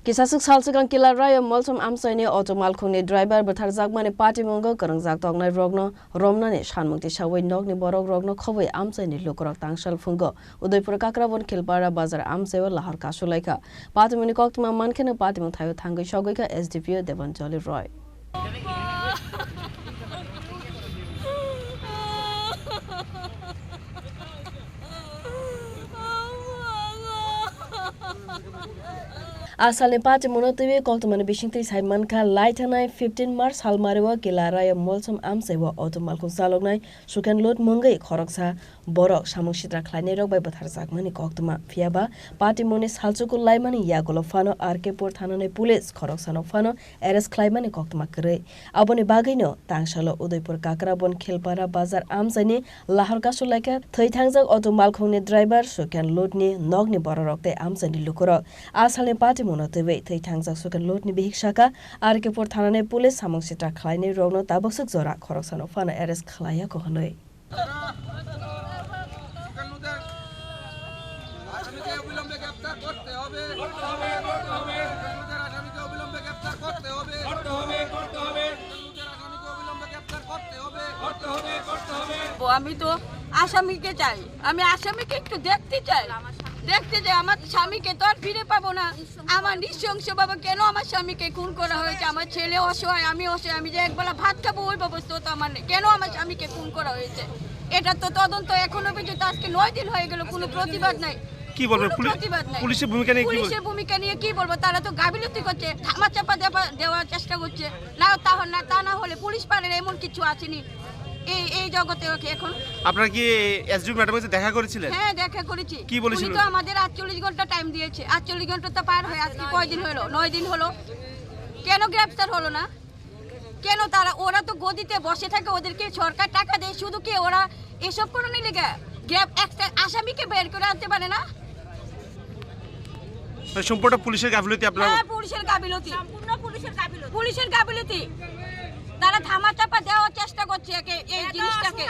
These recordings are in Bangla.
Kisaswk Swkang Killa Raio Malsom Amchaini auto Malkhungni driver Bwtharjakmani Patimungo Kwrwngjak tongnairokno Romnani Sanmung Tisawi Nokni Bororok Khobwi Amchaini Lukurok Tangsal Phungo Udaipur Kakraban Khilpara Bazar Amchaio Lahar Kasulaikha Patimwng Koktwma Mankhung Patimwng Thayo Thangai Shogika SDPO Devanjali Roy Asalni Patimwng TV Koktwma Bishing Tisai Manka Laitanai 15 March Halmarewa Killa Raio Malsom Amchaio auto Malkhung Saloknai Swkang lot Mungai Khoroksa Bororok Samung Sitra Tongnairok by Bwtharjakmani Koktwma Fiaba Patimwng Salchuku Laimani Yagolo Fano Arkepur Thanane Police Khoroksano Fano Eres Klaimani Koktwma Kre Aboni Bagaino Tangsal Udaipur Kakraban Khilpara Bazar Amchaini Lahar Kasulaikha Thaitangjak auto Malkhungni driver Swkang lotni Nokni Bororok te Amchaini Lukurok Asalni Patimwng Monotewe Thaitangjak Swkang lotni bihikshaka Arkepur Thanane Police Samung Sitra Tongnairokno taboksuk jora Khoroksano Fano Eres Khlaya ko hanoi আমি তো আসামিকে চাই আমি আসামিকে একটু দেখতে চাই আমার স্বামীকে তো আর ফিরে পাবো না আমার নৃশংস বাবা কেন আমার স্বামীকে খুন করা হয়েছে আমার ছেলে অসহায় আমি অসহায় আমি যে একবেলা ভাত খাবো ওই ব্যবস্থা তো আমার নেই কেন আমার স্বামীকে খুন করা হয়েছে এটা তো তদন্ত এখনো পর্যন্ত আজকে 9 দিন হয়ে গেল কোনো প্রতিবাদ নাই কি বলবো পুলিশের ভূমিকা নিয়ে কি বলবো তারা তো গাফিলতি করছে ধামাচাপা দেওয়ার চেষ্টা করছে তা না হলে পুলিশ পারের এমন কিছু আসেনি এই জগতে এখন আপনারা কি এসডিও ম্যাডামের সাথে দেখা করেছিলেন হ্যাঁ দেখা করেছি কি বলেছিল উনি তো আমাদের 48 ঘন্টা টাইম দিয়েছে 48 ঘন্টা তো পার হয়ে আজকে কয় দিন হলো 9 দিন হলো কেন গ্রেফতার হলো না কেন ওরা তো গদিতে বসে থাকে ওদেরকে সরকার টাকা দেয় শুধু কি ওরা এসব করণে লেগে একটা আসামিকে বের করে আনতে পারে না সম্পূর্ণ পুলিশের গাফিলতি আপনারা হ্যাঁ সম্পূর্ণ পুলিশের গাফিলতি তারা ধামাচাপা দেওয়ার চেষ্টা করছে এই জিনিসটাকে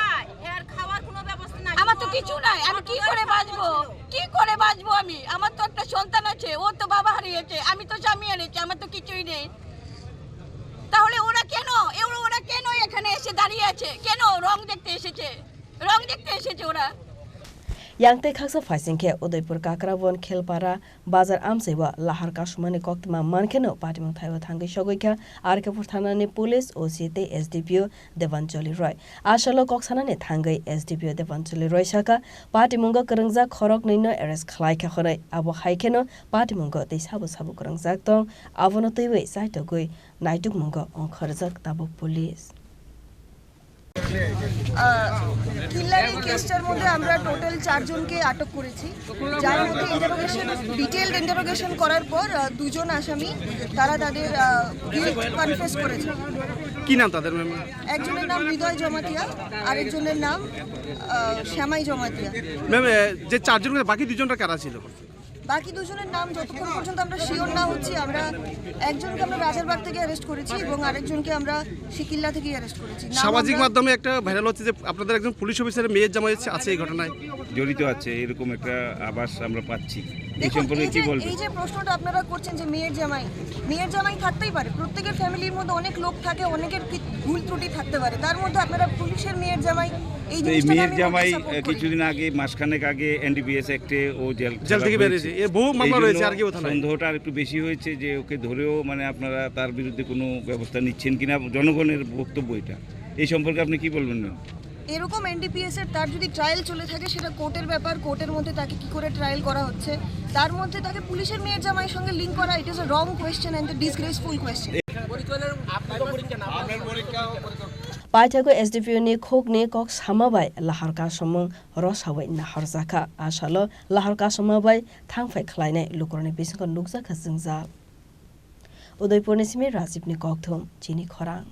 এর খাওয়ার কোনো ব্যবস্থা নাই আমার তো কিছু নাই আমি কি করে বাঁচবো আমি আমার তো একটা সন্তান আছে ও তো বাবা হারিয়েছে আমি তো স্বামী হারিয়েছি আমার তো কিছুই নেই তাহলে ওরা কেন এখানে এসে দাঁড়িয়ে আছে কেন রং দেখতে এসেছে ওরা Yang te khaksa faisingke Udaipur Kakraban Khilpara Bazar Amchaio Lahar Kasumani Koktwma Mankhung Patimwng Thayo Thangai Shogika Arkepur Thanane Police OCT SDPO Devanjali Roy Asalo Koksanane Thangai SDPO Devanjali Roy Saka Patimwng Kwrwngjak Khorokni no Eres Khlaikha khonai abo haikeno Patimwng Tisawi Kwrwngjak tong abono teiwe saitogui naitukmung onkhorjak tabo police কিল্লার এই কেসটার মধ্যে আমরা টোটাল 4 জনকে আটক করেছি যার মধ্যে ডিটেইলড ইন্টারোগেশন করার পর দুজন আসামি তারা তাদের গিল্ট কনফেস করেছে কি নাম তাদের ম্যাম একজনের নাম হৃদয় জমাতিয়া আরেকজনের নাম শ্যামাই জমাতিয়া ম্যাম যে 4 জনের বাকি দুজনরা কারা ছিল বাকি দুজনের নাম যতক্ষণ পর্যন্ত আমরা শিওর না হচ্ছি আমরা একজনকে আমরা রাজারবাগ থেকে অ্যারেস্ট করেছি এবং আরেকজনকে আমরা কিল্লা থেকে অ্যারেস্ট করেছি সামাজিক মাধ্যমে একটা ভাইরাল হচ্ছে যে আপনাদের একজন পুলিশ অফিসারের মেয়ের জামাই আছে এই ঘটনায় জড়িত আছে এরকম একটা আভাস আমরা পাচ্ছি এই সম্পর্কে কি বলবেন এই যে প্রশ্নটা আপনারা করছেন যে মেয়ের জামাই থাকতেই পারে প্রত্যেকের ফ্যামিলির মধ্যে অনেক লোক থাকে অনেকের ভুল ত্রুটি থাকতে পারে তার মধ্যে আপনারা পুলিশের মেয়ের জামাই এই মেয়ের জামাই কিছুদিন আগে মাসখানেক আগে এনডিপিএস অ্যাক্টে ও জেল থেকে বেরিয়েছে এর বহু মামলা রয়েছে আর কি সন্দেহটা আর একটু বেশি হয়েছে যে ওকে ধরেও মানে আপনারা তার বিরুদ্ধে কোনো ব্যবস্থা নিচ্ছেন কিনা জনগণের বক্তব্য এটা এই সম্পর্কে আপনি কি বলবেন না এরকম এনডিপিএস এর তার যদি ট্রায়াল চলে থাকে সেটা কোর্টের ব্যাপার কোর্টের মধ্যে তাকে কি করে ট্রায়াল করা হচ্ছে তার মধ্যে তাকে পুলিশের মেয়ের জামাইয়ের সঙ্গে লিংক করা it is a wrong question and a disgraceful question Paithago SDPO ni khokni kok samabai Lahar Kasumung Rosawai Naharjaka Asalo Lahar Kasumabai Thangfai Khlainai Lukurok Bisingko Nukjak Jingjal Udaipur ni simi Rajib ni Koktwma Chini Khorang